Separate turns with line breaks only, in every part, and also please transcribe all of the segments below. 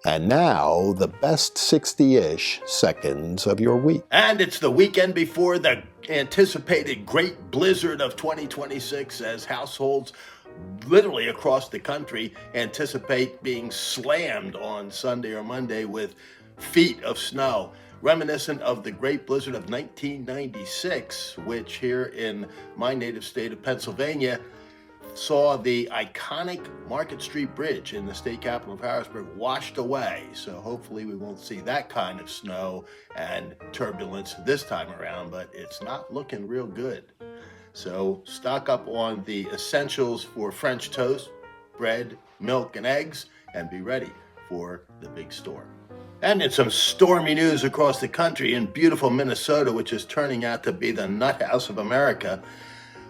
And now, the best 60-ish seconds of your week.
And it's the weekend before the anticipated great blizzard of 2026 as households literally across the country anticipate being slammed on Sunday or Monday with feet of snow, reminiscent of the great blizzard of 1996, which here in my native state of Pennsylvania saw the iconic Market Street Bridge in the state capital of Harrisburg washed away. So hopefully we won't see that kind of snow and turbulence this time around, but it's not looking real good. So stock up on the essentials for French toast, bread, milk, and eggs, and be ready for the big storm. And in some stormy news across the country, in beautiful Minnesota, which is turning out to be the nut house of America,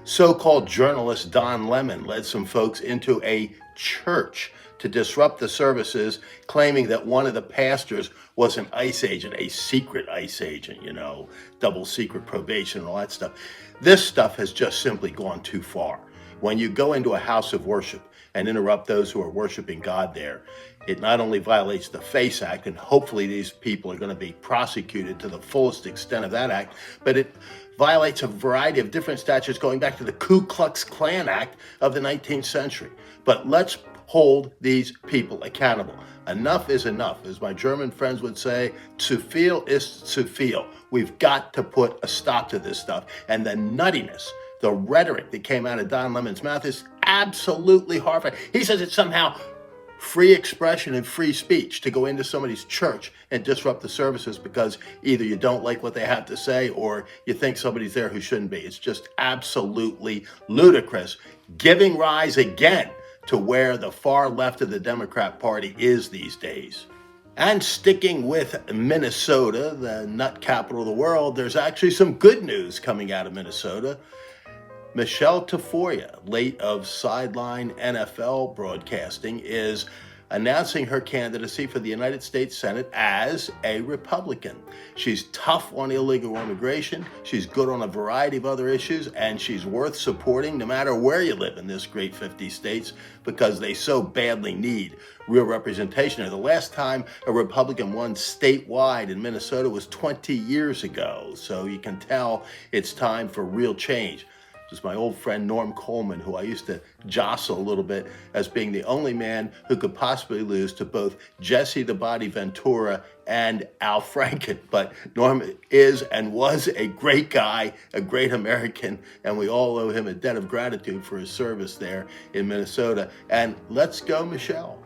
so-called journalist Don Lemon led some folks into a church to disrupt the services, claiming that one of the pastors was an ICE agent, a secret ICE agent, double secret probation and all that stuff. This stuff has just simply gone too far. When you go into a house of worship and interrupt those who are worshiping God there, it not only violates the FACE Act, and hopefully these people are going to be prosecuted to the fullest extent of that act, but it violates a variety of different statutes going back to the Ku Klux Klan Act of the 19th century. But let's hold these people accountable. Enough is enough. As my German friends would say, zu viel ist zu viel. We've got to put a stop to this stuff. And the nuttiness, the rhetoric that came out of Don Lemon's mouth is absolutely horrifying. He says it's somehow free expression and free speech to go into somebody's church and disrupt the services because either you don't like what they have to say or you think somebody's there who shouldn't be. It's just absolutely ludicrous, giving rise again to where the far left of the Democrat Party is these days. And sticking with Minnesota, the nut capital of the world, there's actually some good news coming out of Minnesota. Michele Tafoya, late of Sideline NFL broadcasting, is announcing her candidacy for the United States Senate as a Republican. She's tough on illegal immigration, she's good on a variety of other issues, and she's worth supporting no matter where you live in this great 50 states because they so badly need real representation. The last time a Republican won statewide in Minnesota was 20 years ago, so you can tell it's time for real change. Is my old friend Norm Coleman, who I used to jostle a little bit as being the only man who could possibly lose to both Jesse the Body Ventura and Al Franken. But Norm is and was a great guy, a great American, and we all owe him a debt of gratitude for his service there in Minnesota. And let's go, Michele.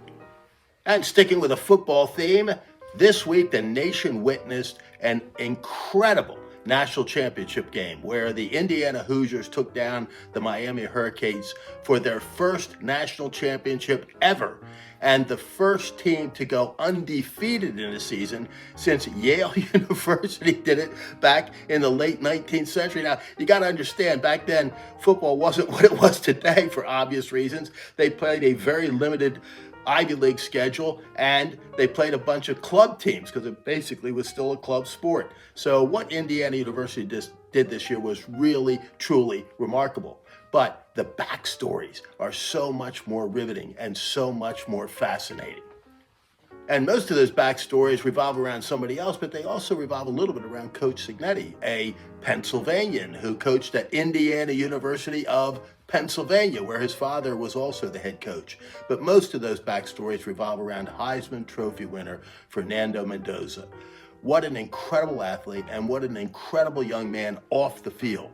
And sticking with a football theme, this week the nation witnessed an incredible national championship game where the Indiana Hoosiers took down the Miami Hurricanes for their first national championship ever and the first team to go undefeated in a season since Yale University did it back in the late 19th century. Now, you got to understand, back then, football wasn't what it was today for obvious reasons. They played a very limited Ivy League schedule, and they played a bunch of club teams because it basically was still a club sport. So what Indiana University did this year was really, truly remarkable. But the backstories are so much more riveting and so much more fascinating. And most of those backstories revolve around somebody else, but they also revolve a little bit around Coach Cignetti, a Pennsylvanian who coached at Indiana University of Pennsylvania, where his father was also the head coach. But most of those backstories revolve around Heisman Trophy winner Fernando Mendoza. What an incredible athlete and what an incredible young man off the field.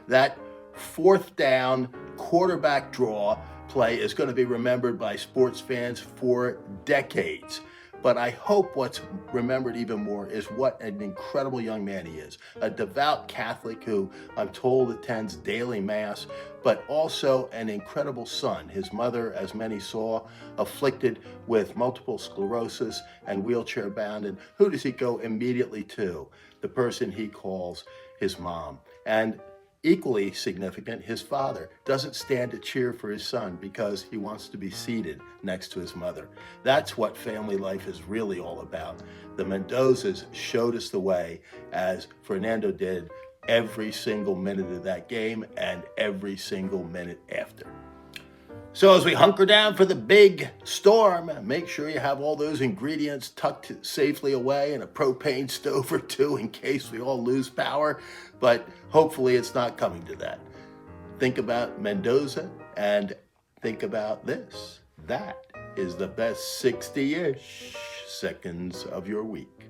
That fourth down quarterback draw play is going to be remembered by sports fans for decades. But I hope what's remembered even more is what an incredible young man he is. A devout Catholic who I'm told attends daily mass, but also an incredible son. His mother, as many saw, afflicted with multiple sclerosis and wheelchair bound. And who does he go immediately to? The person he calls his mom. And equally significant, his father doesn't stand to cheer for his son because he wants to be seated next to his mother. That's what family life is really all about. The Mendozas showed us the way, as Fernando did every single minute of that game and every single minute after. So as we hunker down for the big storm, make sure you have all those ingredients tucked safely away in a propane stove or two in case we all lose power. But hopefully it's not coming to that. Think about Mendoza and think about this. That is the best 60-ish seconds of your week.